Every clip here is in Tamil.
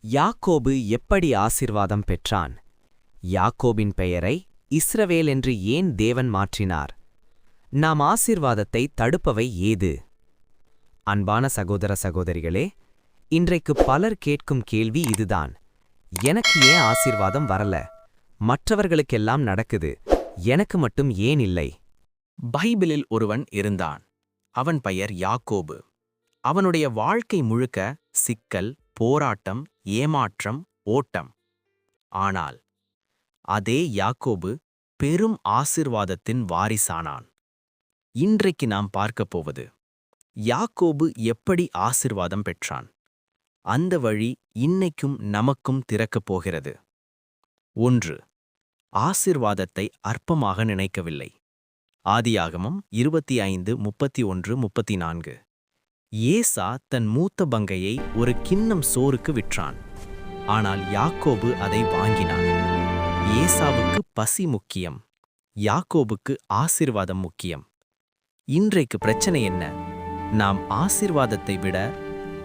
யாக்கோபு எப்படி ஆசீர்வாதம் பெற்றான்? யாக்கோபின் பெயரை இஸ்ரவேல் என்று ஏன் தேவன் மாற்றினார்? நாம் ஆசீர்வாதத்தை தடுப்பவை ஏது? அன்பான சகோதர சகோதரிகளே, இன்றைக்கு பலர் கேட்கும் கேள்வி இதுதான். எனக்கு ஏன் ஆசீர்வாதம் வரல? மற்றவர்களுக்கெல்லாம் நடக்குது, எனக்கு மட்டும் ஏன் இல்லை? பைபிளில் ஒருவன் இருந்தான். அவன் பெயர் யாக்கோபு. அவனுடைய வாழ்க்கை முழுக்க சிக்கல், போராட்டம், ஏமாற்றம், ஓட்டம். ஆனால் அதே யாக்கோபு பெரும் ஆசீர்வாதத்தின் வாரிசானான். இன்றைக்கு நாம் பார்க்கப் போவது, யாக்கோபு எப்படி ஆசீர்வாதம் பெற்றான். அந்த வழி இன்னைக்கும் நமக்கும் திறக்கப் போகிறது. 1. ஆசீர்வாதத்தை அற்பமாக நினைக்கவில்லை. ஆதியாகமம் 25:31-34. ஏசா தன் மூத்த பங்கையை ஒரு கிண்ணம் சோறுக்கு விற்றான். ஆனால் யாக்கோபு அதை வாங்கினான். ஏசாவுக்கு பசி முக்கியம், யாக்கோபுக்கு ஆசீர்வாதம் முக்கியம். இன்றைக்கு பிரச்சனை என்ன? நாம் ஆசீர்வாதத்தை விட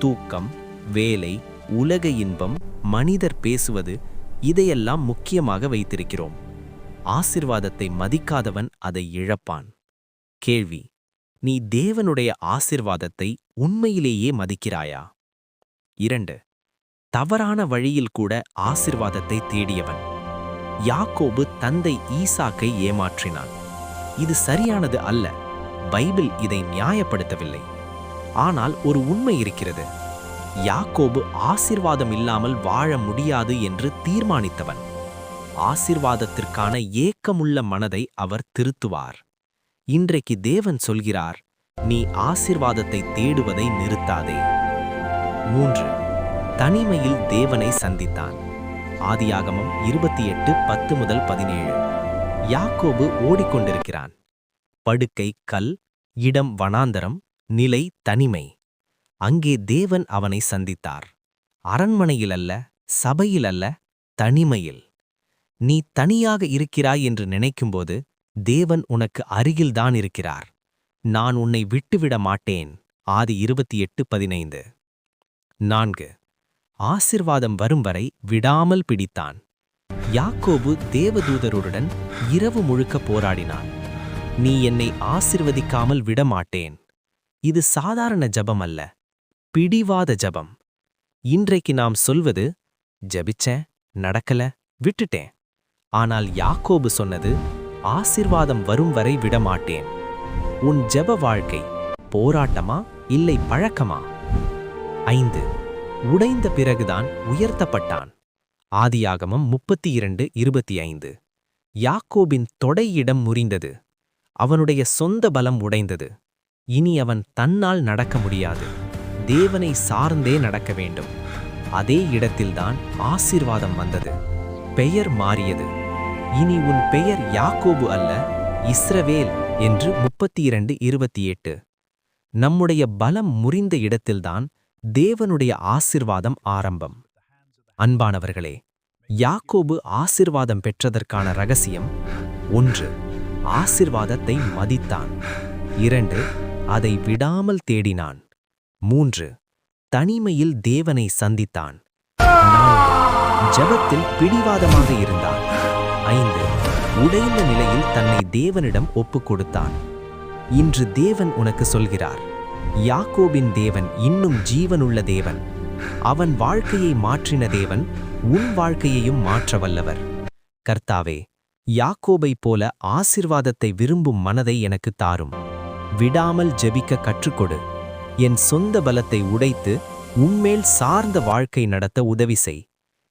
தூக்கம், வேலை, உலக இன்பம், மனிதர் பேசுவது இதையெல்லாம் முக்கியமாக வைத்திருக்கிறோம். ஆசீர்வாதத்தை மதிக்காதவன் அதை இழப்பான். கேள்வி: நீ தேவனுடைய ஆசீர்வாதத்தை உண்மையிலேயே மதிக்கிறாயா? 2. தவறான வழியில் கூட ஆசீர்வாதத்தை தேடியவன். யாக்கோபு தந்தை ஈசாக்கை ஏமாற்றினான். இது சரியானது அல்ல. பைபிள் இதை நியாயப்படுத்தவில்லை. ஆனால் ஒரு உண்மை இருக்கிறது. யாக்கோபு ஆசீர்வாதம் இல்லாமல் வாழ முடியாது என்று தீர்மானித்தவன். ஆசீர்வாதத்திற்கான ஏக்கமுள்ள மனதை அவர் திருத்துவார். இன்றைக்கு தேவன் சொல்கிறார், நீ ஆசீர்வாதத்தை தேடுவதை நிறுத்தாதே. 3. தனிமையில் தேவனை சந்தித்தான். ஆதியாகமம் 28:10-17. யாக்கோபு ஓடிக்கொண்டிருக்கிறான். படுக்கை கல், இடம் வனாந்தரம், நிலை தனிமை. அங்கே தேவன் அவனை சந்தித்தார். அரண்மனையில் அல்ல, சபையில் அல்ல, தனிமையில். நீ தனியாக இருக்கிறாய் என்று நினைக்கும்போது தேவன் உனக்கு அருகில்தான் இருக்கிறார். நான் உன்னை விட்டுவிட மாட்டேன். ஆதி 28:15. 4. ஆசீர்வாதம் வரும் வரை விடாமல் பிடித்தான். யாக்கோபு தேவதூதருடன் இரவு முழுக்க போராடினான். நீ என்னை ஆசீர்வதிக்காமல் விடமாட்டேன். இது சாதாரண ஜபம் அல்ல, பிடிவாத ஜபம். இன்றைக்கு நாம் சொல்வது, ஜபிச்சேன், நடக்கல, விட்டுட்டேன். ஆனால் யாக்கோபு சொன்னது, ஆசீர்வாதம் வரும் வரை விடமாட்டேன். உன் ஜெப வாழ்க்கை போராட்டமா இல்லை பழக்கமா? 5. உடைந்த பிறகுதான் உயர்த்தப்பட்டான். ஆதியாகமம் 32:25. யாக்கோபின் தொடையிடம் முறிந்தது. அவனுடைய சொந்த பலம் உடைந்தது. இனி அவன் தன்னால் நடக்க முடியாது. தேவனை சார்ந்தே நடக்க வேண்டும். அதே இடத்தில்தான் ஆசீர்வாதம் வந்தது. பெயர் மாறியது. இனி உன் பெயர் யாக்கோபு அல்ல, இஸ்ரவேல் என்று 32:28. நம்முடைய பலம் முறிந்த இடத்தில்தான் தேவனுடைய ஆசீர்வாதம் ஆரம்பம். அன்பானவர்களே, யாக்கோபு ஆசீர்வாதம் பெற்றதற்கான ரகசியம்: 1. ஆசீர்வாதத்தை மதித்தான். 2. அதை விடாமல் தேடினான். 3. தனிமையில் தேவனை சந்தித்தான். 4. ஜெபத்தில் பிடிவாதமாக இருந்தான். 5. உடைந்த நிலையில் தன்னை தேவனிடம் ஒப்புக் கொடுத்தான். இன்று தேவன் உனக்கு சொல்கிறார், யாக்கோபின் தேவன் இன்னும் ஜீவனுள்ள தேவன். அவன் வாழ்க்கையை மாற்றின தேவன் உன் வாழ்க்கையையும் மாற்ற வல்லவர். கர்த்தாவே, யாக்கோபைப் போல ஆசீர்வாதத்தை விரும்பும் மனதை எனக்கு தாரும். விடாமல் ஜெபிக்க கற்றுக்கொடு. என் சொந்த பலத்தை உடைத்து உம்மேல் சார்ந்த வாழ்க்கை நடத்த உதவி செய்.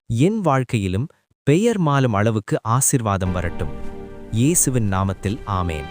என் வாழ்க்கையிலும் பெயர் மாலும் அளவுக்கு ஆசீர்வாதம் வரட்டும். இயேசுவின் நாமத்தில் ஆமேன்.